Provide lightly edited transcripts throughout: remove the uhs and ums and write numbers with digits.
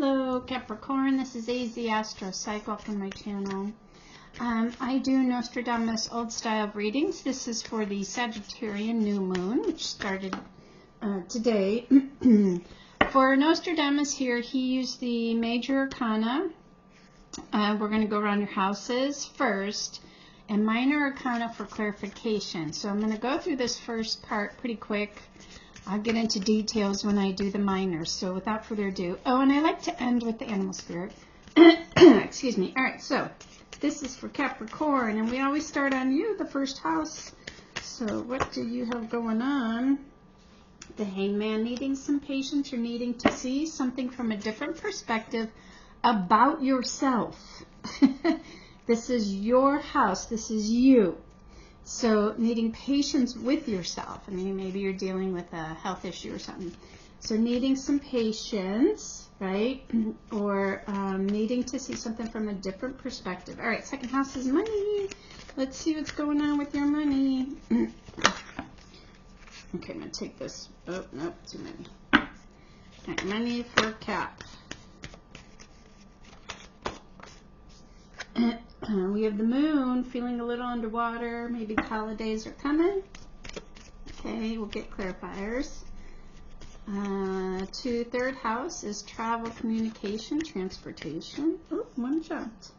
Hello Capricorn, this is AZastropsych. Welcome to my channel. I do Nostradamus old style readings. This is for the Sagittarian new moon, which started today. For Nostradamus here, he used the Major Arcana. We're going to go around your houses first, and Minor Arcana for clarification. So I'm going to go through this first part pretty quick. I'll get into details when I do the minors. So without further ado, oh, and I like to end with the animal spirit. Excuse me. All right, so this is for Capricorn, and we always start on you, the first house. So what do you have going on? The Hangman, needing some patience. You're needing to see something from a different perspective about yourself. This is your house. This is you. So needing patience with yourself. I mean, maybe you're dealing with a health issue or something. So needing some patience, right? Or needing to see something from a different perspective. All right, second house is money. Let's see what's going on with your money. Okay, I'm going to take this. Oh, nope, too many. All right, money for Cap. We have the moon, feeling a little underwater. Maybe the holidays are coming. Okay, we'll get clarifiers. Third house is travel, communication, transportation. Oh, one jumped.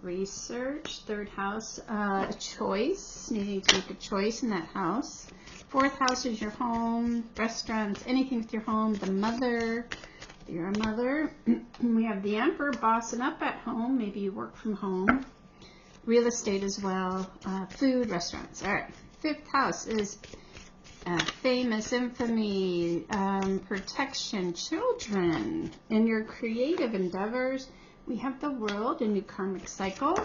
Research. Third house, a choice. Needing to make a choice in that house. Fourth house is your home, restaurants, anything with your home. The mother. You're a mother. We have the Emperor, bossing up at home. Maybe you work from home. Real estate as well. Food, restaurants. All right. Fifth house is famous, infamy, protection, children. In your creative endeavors, we have the World, a new karmic cycle.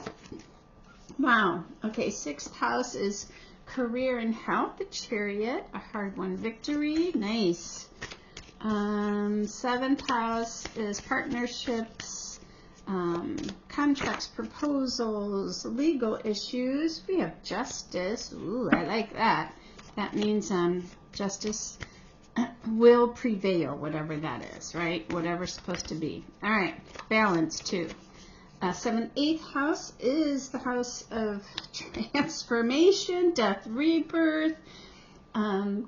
Wow. Okay. Sixth house is career and health, the Chariot, a hard-won victory. Nice. Seventh house is partnerships, contracts, proposals, legal issues. We have justice. Ooh, I like that. That means justice will prevail, whatever that is, right? Whatever's supposed to be. All right, balance too. Seventh, eighth house is the house of transformation, death, rebirth.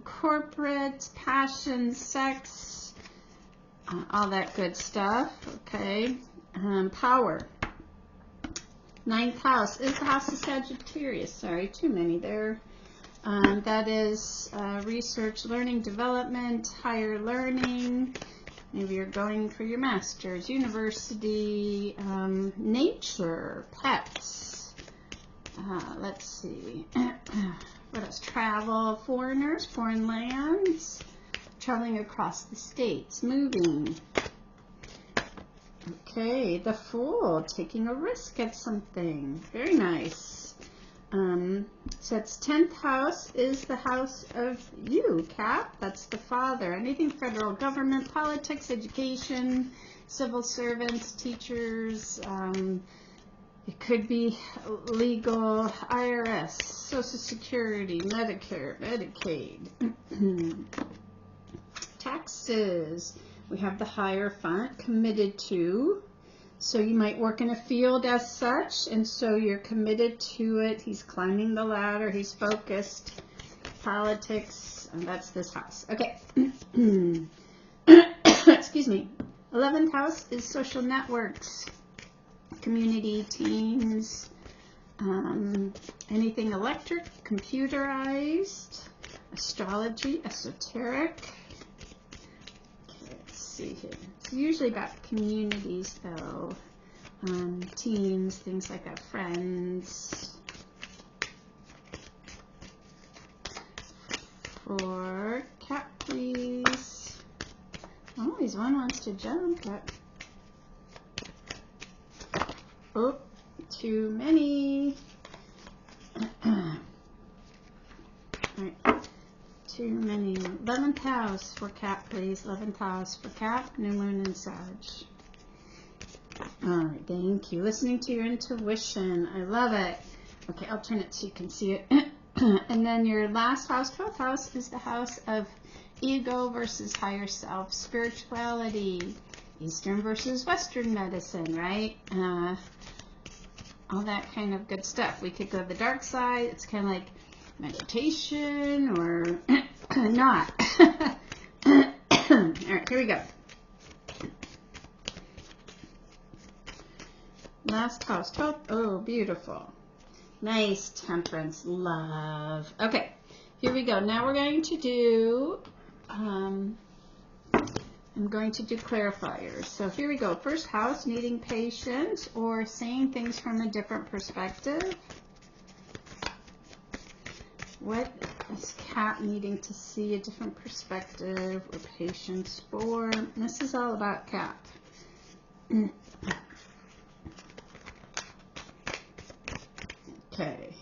Corporate, passion, sex, all that good stuff. Okay. Power. Ninth house is the house of Sagittarius. Sorry, too many there. That is research, learning, development, higher learning. Maybe you're going for your master's, university, nature, pets. Let's see. What else? Travel, foreigners, foreign lands, traveling across the states, moving. Okay, the Fool, taking a risk at something. Very nice. So it's 10th house is the house of you, Cap. That's the father. Anything federal government, politics, education, civil servants, teachers, it could be legal, IRS, Social Security, Medicare, Medicaid, taxes. We have the Hierophant, committed to. So you might work in a field as such, and so you're committed to it. He's climbing the ladder. He's focused. Politics, and that's this house. Okay. Excuse me. 11th house is social networks. Community, teams, anything electric, computerized, astrology, esoteric. Okay, let's see here. It's usually about communities, though. Teams, things like that, friends. For Cap, please. Always one wants to jump, but oh, too many. All right, too many. 11th house for Cap, please. 11th house for Cap, new moon and Sag. All right, thank you. Listening to your intuition. I love it. Okay, I'll turn it so you can see it. And then your last house, 12th house, is the house of ego versus higher self, spirituality. Eastern versus Western medicine, right? All that kind of good stuff. We could go to the dark side. It's kind of like meditation or not. All right, here we go. Last house, 12. Oh, beautiful. Nice, Temperance, love. Okay, here we go. Now we're going to do, I'm going to do clarifiers. So here we go. First house, needing patience or seeing things from a different perspective. What is Cat needing to see a different perspective or patience for? This is all about Cat. Okay,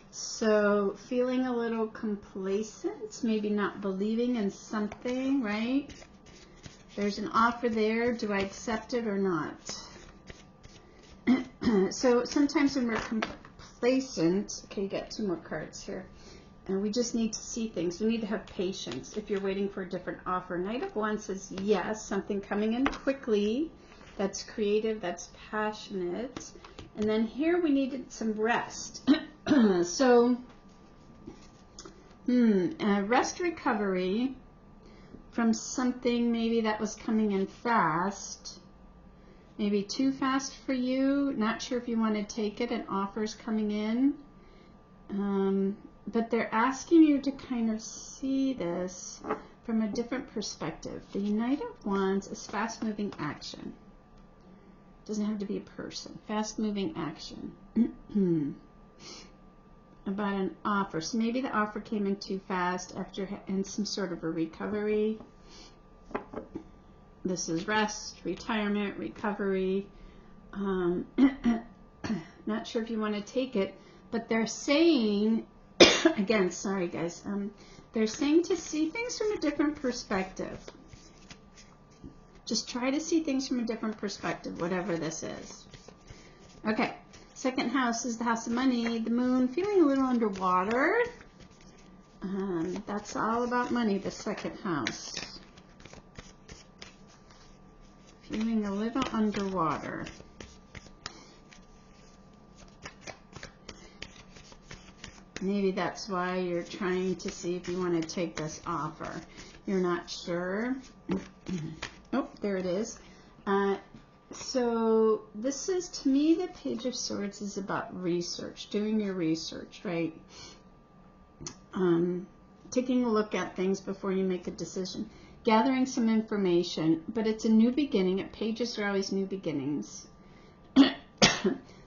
so feeling a little complacent, maybe not believing in something, right? There's an offer there. Do I accept it or not? So sometimes when we're complacent, okay, you got 2 more cards here, and we just need to see things. We need to have patience if you're waiting for a different offer. Knight of Wands says yes, something coming in quickly, that's creative, that's passionate. And then here we needed some rest. So, rest recovery from something maybe that was coming in fast. Maybe too fast for you. Not sure if you want to take it. An offer's coming in. But they're asking you to kind of see this from a different perspective. The Knight of Wands is fast-moving action. Doesn't have to be a person. Fast-moving action. About an offer. So maybe the offer came in too fast after in some sort of a recovery. This is rest, retirement, recovery. Not sure if you want to take it, but they're saying, again, sorry guys, they're saying to see things from a different perspective. Just try to see things from a different perspective, whatever this is. Okay, second house is the house of money. The moon, feeling a little underwater. That's all about money, the second house. Feeling a little underwater. Maybe that's why you're trying to see if you want to take this offer. You're not sure. Oh, there it is. So this is, to me, the Page of Swords is about research, doing your research, right? Taking a look at things before you make a decision, gathering some information, but it's a new beginning. Pages are always new beginnings.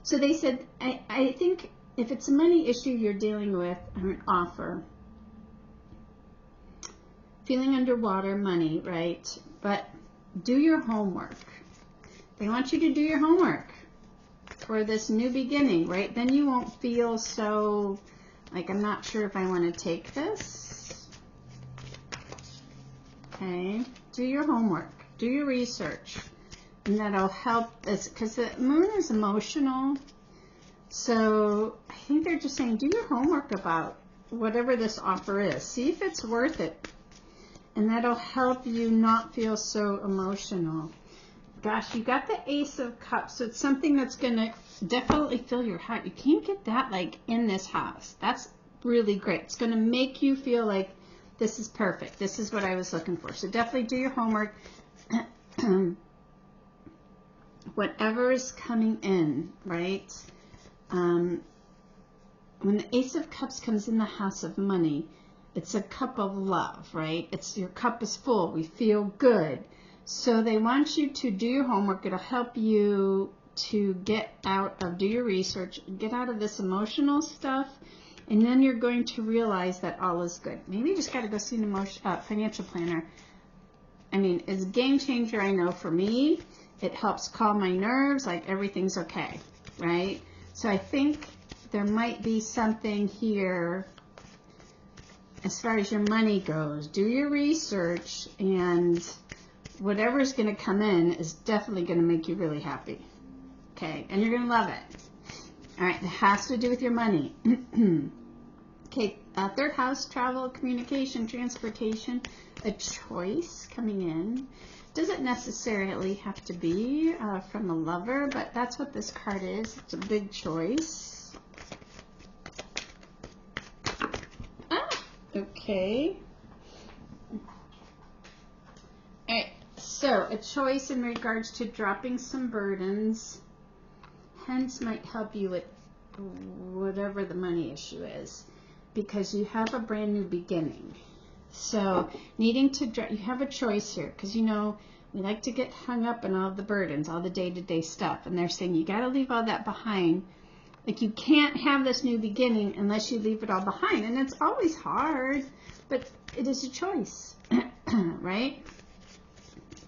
So they said, I think if it's a money issue you're dealing with, or an offer, feeling underwater, money, right? But do your homework. They want you to do your homework for this new beginning, right? Then you won't feel so like, I'm not sure if I want to take this. Okay, do your homework, do your research, and that'll help this, because the moon is emotional. So I think they're just saying, do your homework about whatever this offer is. See if it's worth it. And that'll help you not feel so emotional. Gosh, you got the Ace of Cups, so it's something that's going to definitely fill your heart. You can't get that like in this house. That's really great. It's going to make you feel like this is perfect. This is what I was looking for. So definitely do your homework. Whatever is coming in, right? When the Ace of Cups comes in the house of money, it's a cup of love, right? It's your cup is full. We feel good. So they want you to do your homework. It'll help you to get out of, do your research, get out of this emotional stuff, and then you're going to realize that all is good. Maybe you just got to go see an financial planner. I mean, it's a game changer, I know, for me. It helps calm my nerves, like everything's okay, right? So I think there might be something here as far as your money goes. Do your research, and whatever's going to come in is definitely going to make you really happy. Okay, and you're going to love it. All right, it has to do with your money. Okay, third house, travel, communication, transportation, a choice coming in. Doesn't necessarily have to be from the lover, but that's what this card is. It's a big choice. Okay. All right. So a choice in regards to dropping some burdens, hence might help you with whatever the money issue is, because you have a brand new beginning. So needing to, you have a choice here, because you know we like to get hung up in all the burdens, all the day-to-day stuff, and they're saying you got to leave all that behind. Like, you can't have this new beginning unless you leave it all behind, and it's always hard, but it is a choice, right?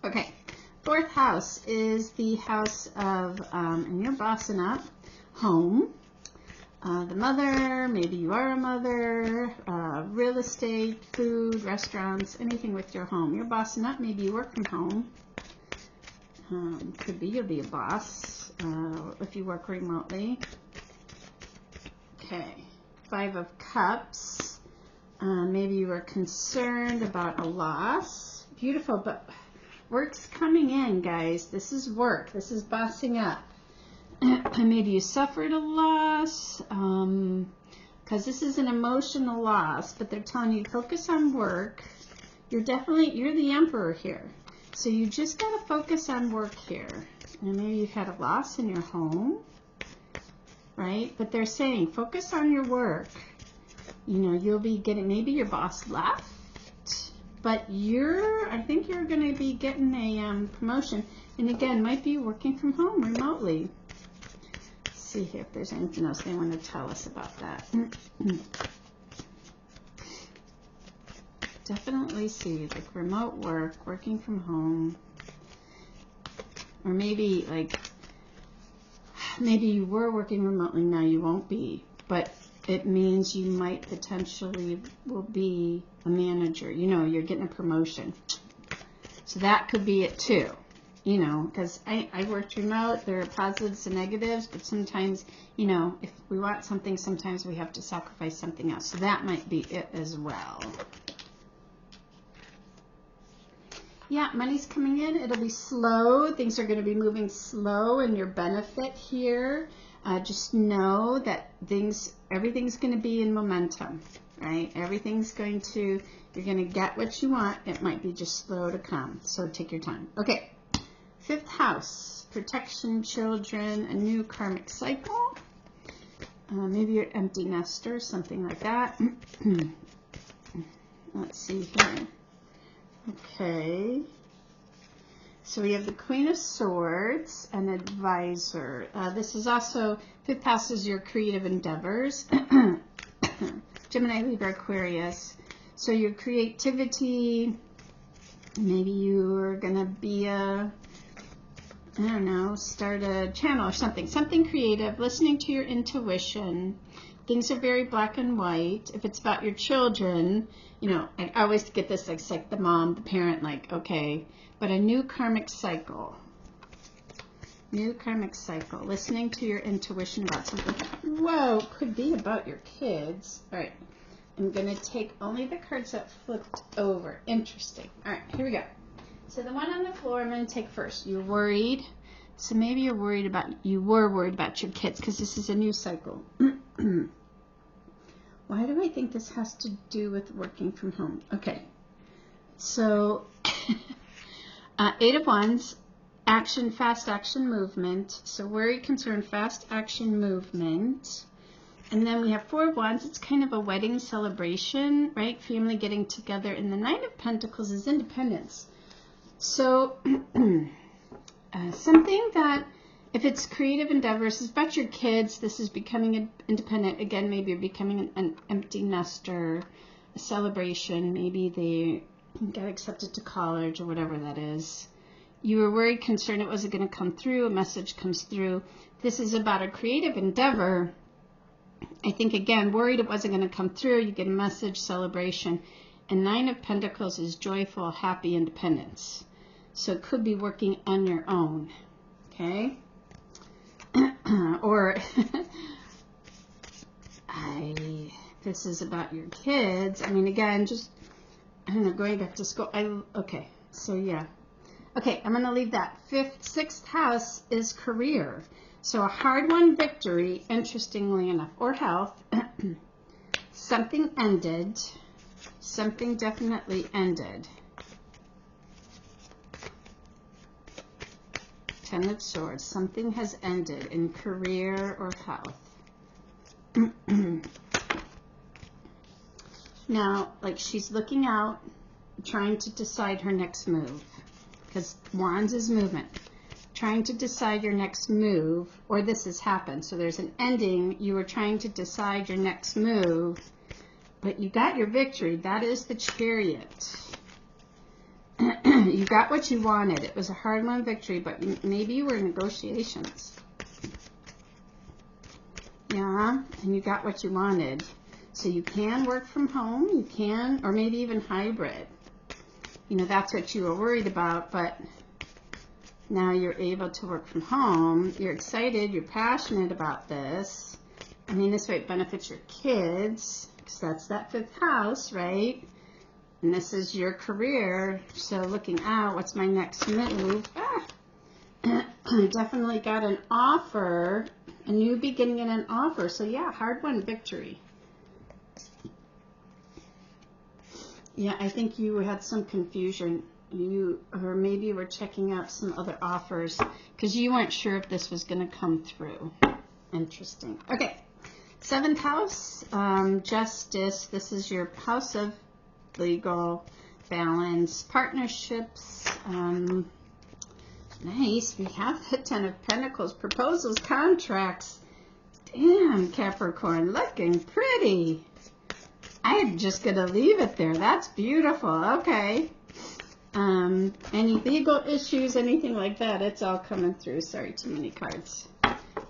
Okay, 4th house is the house of, and you're bossing up, home. The mother, maybe you are a mother, real estate, food, restaurants, anything with your home. You're bossing up, maybe you work from home. Could be you'll be a boss if you work remotely. Okay, 5 of Cups. Maybe you were concerned about a loss. Beautiful, but work's coming in, guys. This is work. This is bossing up. Maybe you suffered a loss, because this is an emotional loss, but they're telling you focus on work. You're the emperor here. So you just got to focus on work here. And maybe you've had a loss in your home, right? But they're saying focus on your work. You know, you'll be getting, maybe your boss left, but I think you're going to be getting a promotion. And again, might be working from home remotely. See here if there's anything else they want to tell us about that. Definitely see like remote work, working from home, or maybe you were working remotely, now you won't be, but it means you might potentially will be a manager. You know, you're getting a promotion, so that could be it too. You know, because I worked remote, there are positives and negatives, but sometimes, you know, if we want something, sometimes we have to sacrifice something else. So that might be it as well. Yeah, money's coming in. It'll be slow. Things are going to be moving slow in your benefit here. Just know that everything's going to be in momentum, right? Everything's going to, you're going to get what you want. It might be just slow to come. So take your time. Okay. 5th house, protection, children, a new karmic cycle. Maybe you're an empty nester, something like that. Let's see here. Okay. So we have the Queen of Swords, an advisor. This is also, 5th house is your creative endeavors. Gemini, Libra, Aquarius. So your creativity, maybe you're going to be I don't know, start a channel or something creative, listening to your intuition. Things are very black and white. If it's about your children, you know, I always get this, like the mom, the parent, like, okay, but a new karmic cycle. New karmic cycle, listening to your intuition about something. Whoa, could be about your kids. All right, I'm going to take only the cards that flipped over. Interesting. All right, here we go. So the one on the floor, I'm going to take first. You're worried. So maybe you were worried about your kids, because this is a new cycle. Why do I think this has to do with working from home? Okay. So 8 of Wands, action, fast action movement. So worry, concern, fast action movement. And then we have 4 of Wands. It's kind of a wedding celebration, right? Family getting together. And the 9 of Pentacles is independence. So something that, if it's creative endeavors, it's about your kids. This is becoming independent. Again, maybe you're becoming an empty nester, a celebration. Maybe they got accepted to college or whatever that is. You were worried, concerned it wasn't going to come through. A message comes through. This is about a creative endeavor. I think, again, worried it wasn't going to come through. You get a message, celebration. And 9 of Pentacles is joyful, happy independence. So it could be working on your own, okay? Or this is about your kids. I mean, again, just, I don't know, going back to school. Okay, so yeah. Okay, I'm going to leave that. Sixth house is career. So a hard-won victory, interestingly enough, or health. Something ended. Something definitely ended. Ten of Swords. Something has ended in career or health. Now, like, she's looking out, trying to decide her next move. Because Wands is movement. Trying to decide your next move, or this has happened. So there's an ending. You were trying to decide your next move, but you got your victory. That is the Chariot. You got what you wanted. It was a hard-won victory, but maybe you were in negotiations. Yeah, and you got what you wanted. So you can work from home. You can, or maybe even hybrid. You know, that's what you were worried about, but now you're able to work from home. You're excited. You're passionate about this. I mean, this might benefit your kids, because that's that fifth house, right? And this is your career. So looking out, what's my next move? Definitely got an offer, a new beginning and an offer. So yeah, hard-won victory. Yeah, I think you had some confusion. Or maybe you were checking out some other offers because you weren't sure if this was going to come through. Interesting. Okay, seventh house, justice. This is your house of legal, balance, partnerships. Nice. We have the Ten of Pentacles, proposals, contracts. Damn, Capricorn, looking pretty. I'm just going to leave it there. That's beautiful. Okay. Any legal issues, anything like that, it's all coming through. Sorry, too many cards.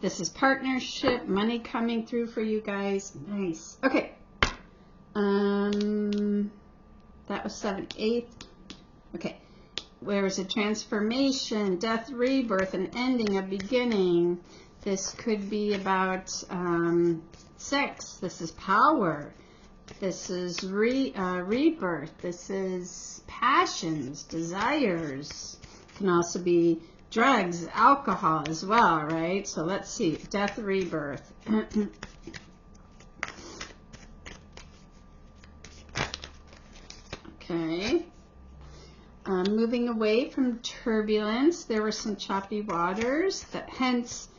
This is partnership, money coming through for you guys. Nice. Okay. That was 7th, 8th. Okay. Where is a transformation, death, rebirth, an ending, a beginning. This could be about sex. This is power. This is rebirth. This is passions, desires. Can also be drugs, alcohol as well, right? So let's see. Death, rebirth. Okay. Moving away from turbulence. There were some choppy waters. That hence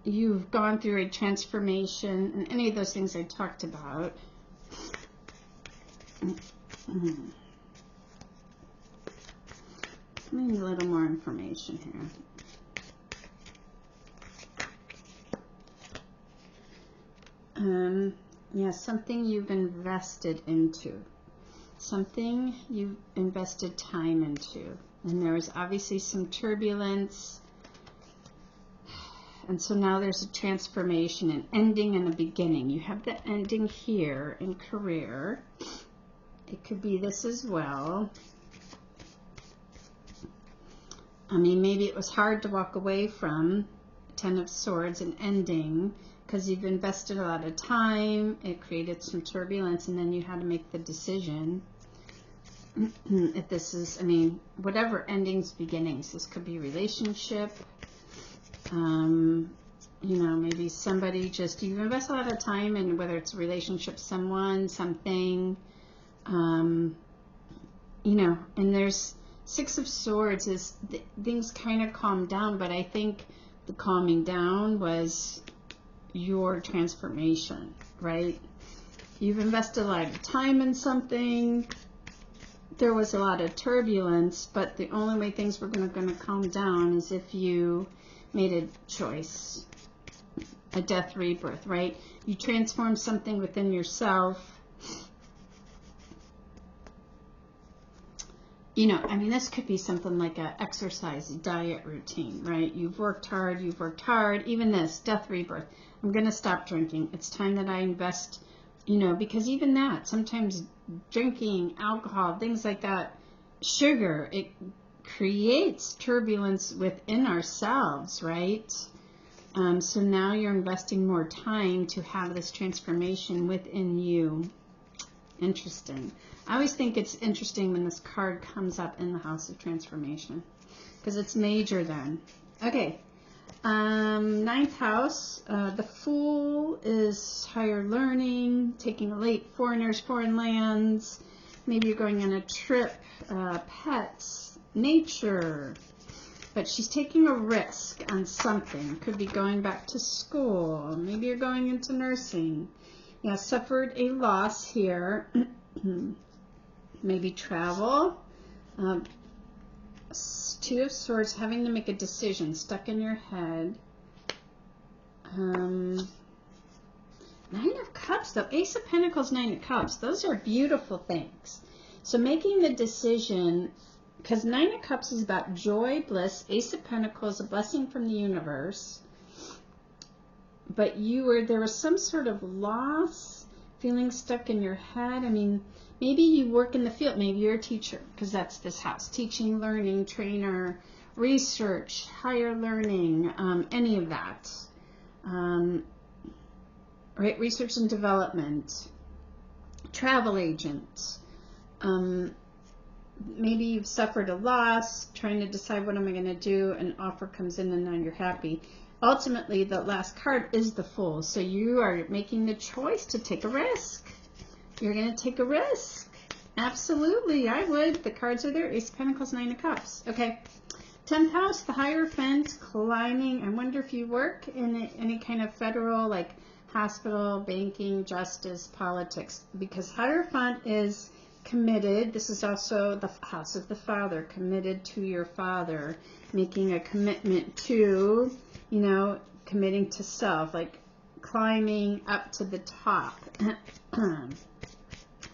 you've gone through a transformation and any of those things I talked about. Maybe a little more information here. Yeah, something you've invested into. Something you've invested time into. And there was obviously some turbulence. And so now there's a transformation, an ending and a beginning. You have the ending here in career. It could be this as well. I mean, maybe it was hard to walk away from Ten of Swords and ending because you've invested a lot of time. It created some turbulence, and then you had to make the decision. If this is, I mean, whatever endings, beginnings. This could be relationship. You know, maybe somebody just, you invest a lot of time in whether it's a relationship, someone, something. You know, and there's Six of Swords is things kind of calm down, but I think the calming down was your transformation, right? You've invested a lot of time in something. There was a lot of turbulence, but the only way things were going to calm down is if you made a choice, a death rebirth, right? You transform something within yourself. You know, I mean, this could be something like an exercise, diet routine, right? You've worked hard, even this, death rebirth. I'm going to stop drinking. It's time that I invest, you know, because even that, sometimes drinking, alcohol, things like that, sugar, it creates turbulence within ourselves, right? So now you're investing more time to have this transformation within you. Interesting. I always think it's interesting when this card comes up in the House of Transformation. because it's major then. Okay. Ninth house, the Fool is higher learning, taking a late, foreigners, foreign lands. Maybe you're going on a trip, pets, nature. But she's taking a risk on something. Could be going back to school. Maybe you're going into nursing. Yeah, suffered a loss here. Maybe travel. Two of Swords, having to make a decision, stuck in your head. Nine of Cups, though. Ace of Pentacles, Nine of Cups. Those are beautiful things. So making the decision, because Nine of Cups is about joy, bliss. Ace of Pentacles, a blessing from the universe. But there was some sort of loss, feeling stuck in your head. I mean, maybe you work in the field. Maybe you're a teacher, because that's this house. Teaching, learning, trainer, research, higher learning, any of that. Right? Research and development, travel agent. Maybe you've suffered a loss, trying to decide what am I going to do. An offer comes in and now you're happy. Ultimately, the last card is the Fool. So you are making the choice to take a risk. You're going to take a risk. Absolutely, I would. The cards are there. Ace of Pentacles, Nine of Cups. Okay. 10th house, the Hierophant, climbing. I wonder if you work in any kind of federal, like hospital, banking, justice, politics. Because Hierophant is committed. This is also the house of the father. Committed to your father. Making a commitment to, committing to self. Like climbing up to the top.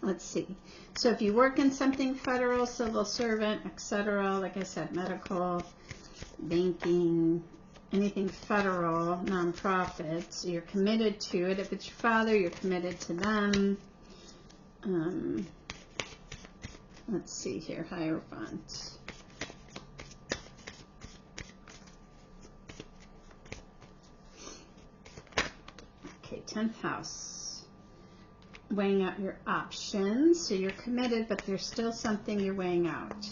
Let's see. So if you work in something federal, civil servant, etc., like I said, medical, banking, anything federal, nonprofits, you're committed to it. If it's your father, you're committed to them. Let's see here, Hierophant. Okay, 10th house. Weighing out your options. So you're committed, but there's still something you're weighing out.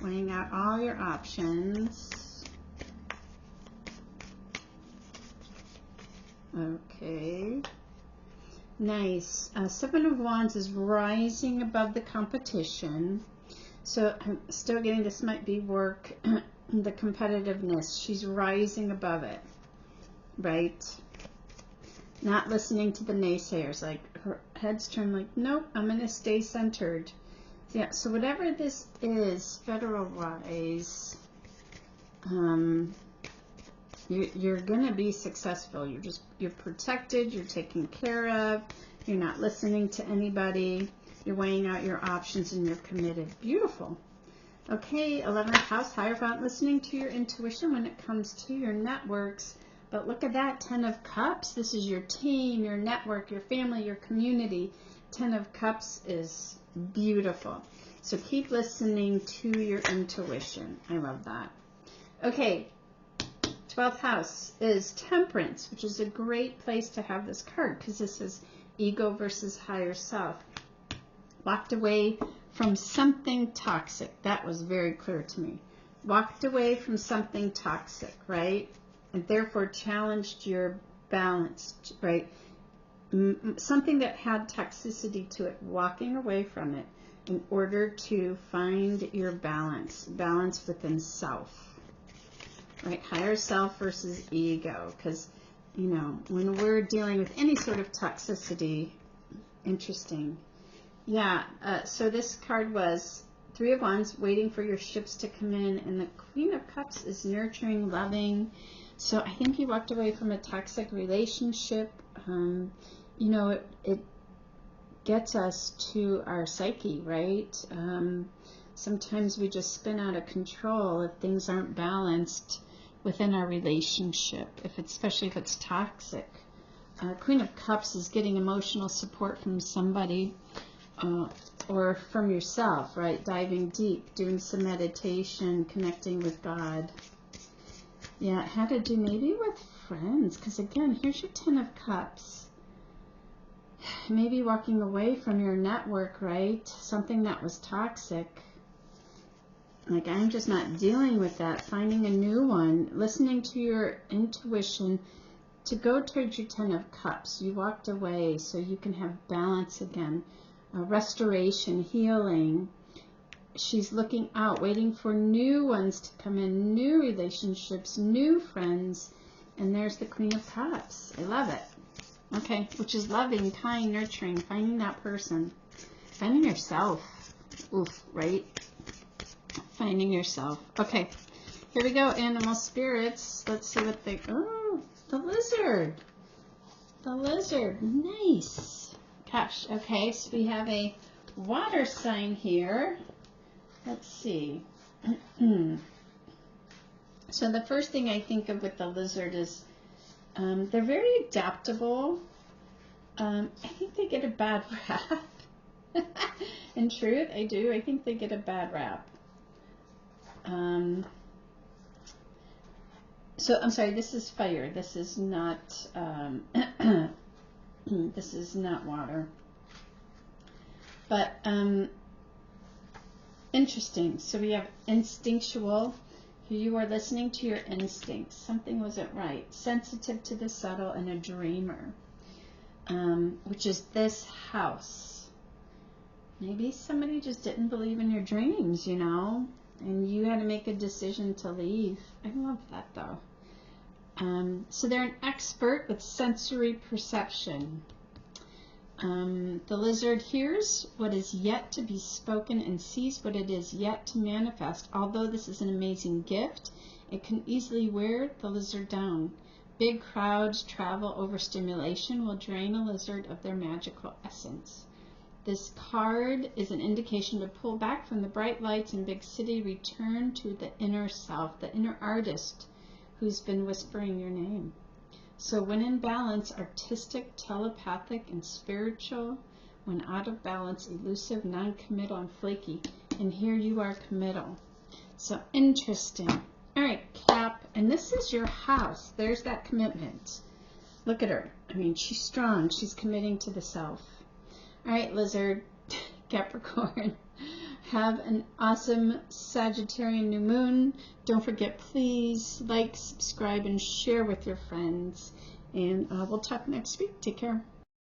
Weighing out all your options. Okay. Nice. Seven of Wands is rising above the competition. So I'm still getting, this might be work, the competitiveness. She's rising above it. Right? Not listening to the naysayers, like her head's turned like, nope, I'm going to stay centered. Yeah, so whatever this is, federal-wise, you're going to be successful. You're protected, you're taken care of, you're not listening to anybody, you're weighing out your options, and you're committed. Beautiful. Okay, 11th house, Hierophant, listening to your intuition when it comes to your networks. But look at that, 10 of Cups. This is your team, your network, your family, your community. 10 of Cups is beautiful. So keep listening to your intuition. I love that. Okay, 12th house is Temperance, which is a great place to have this card because this is ego versus higher self. Walked away from something toxic. That was very clear to me. Walked away from something toxic, right? And therefore challenged your balance, right? Something that had toxicity to it, walking away from it in order to find your balance within self, right? Higher self versus ego, because, when we're dealing with any sort of toxicity, interesting. Yeah, so this card was 3 of Wands, waiting for your ships to come in, and the Queen of Cups is nurturing, loving. So I think you walked away from a toxic relationship. It gets us to our psyche, right? Sometimes we just spin out of control if things aren't balanced within our relationship, especially if it's toxic. Queen of Cups is getting emotional support from somebody or from yourself, right? Diving deep, doing some meditation, connecting with God. Yeah, it had to do maybe with friends, because again, here's your 10 of Cups. Maybe walking away from your network, right? Something that was toxic. Like, I'm just not dealing with that. Finding a new one, listening to your intuition to go towards your 10 of Cups. You walked away so you can have balance again, restoration, healing. She's looking out, waiting for new ones to come in, new relationships, new friends. And there's the Queen of Cups. I love it. Okay, which is loving, kind, nurturing, finding that person, finding yourself. Oof, right? Finding yourself. Okay, here we go, animal spirits. Let's see what they... Oh, the lizard. The lizard. Nice. Gosh, okay, so we have a water sign here. Let's see. So the first thing I think of with the lizard is they're very adaptable. I think they get a bad rap. In truth, I do. I think they get a bad rap. So I'm sorry, this is fire. This is not this is not water. But interesting. So we have instinctual. You are listening to your instincts. Something wasn't right. Sensitive to the subtle and a dreamer, which is this house. Maybe somebody just didn't believe in your dreams, you know, and you had to make a decision to leave. I love that, though. So they're an expert with sensory perception. The lizard hears what is yet to be spoken and sees what it is yet to manifest. Although this is an amazing gift, it can easily wear the lizard down. Big crowds, travel, overstimulation will drain a lizard of their magical essence. This card is an indication to pull back from the bright lights in big city, return to the inner self, the inner artist who's been whispering your name. So when in balance, artistic, telepathic, and spiritual. When out of balance, elusive, non-committal, and flaky. And here you are committal. So interesting. All right, Cap. And this is your house. There's that commitment. Look at her. I mean, she's strong. She's committing to the self. All right, lizard, Capricorn. Have an awesome Sagittarian new moon. Don't forget, please like, subscribe, and share with your friends. And we'll talk next week. Take care.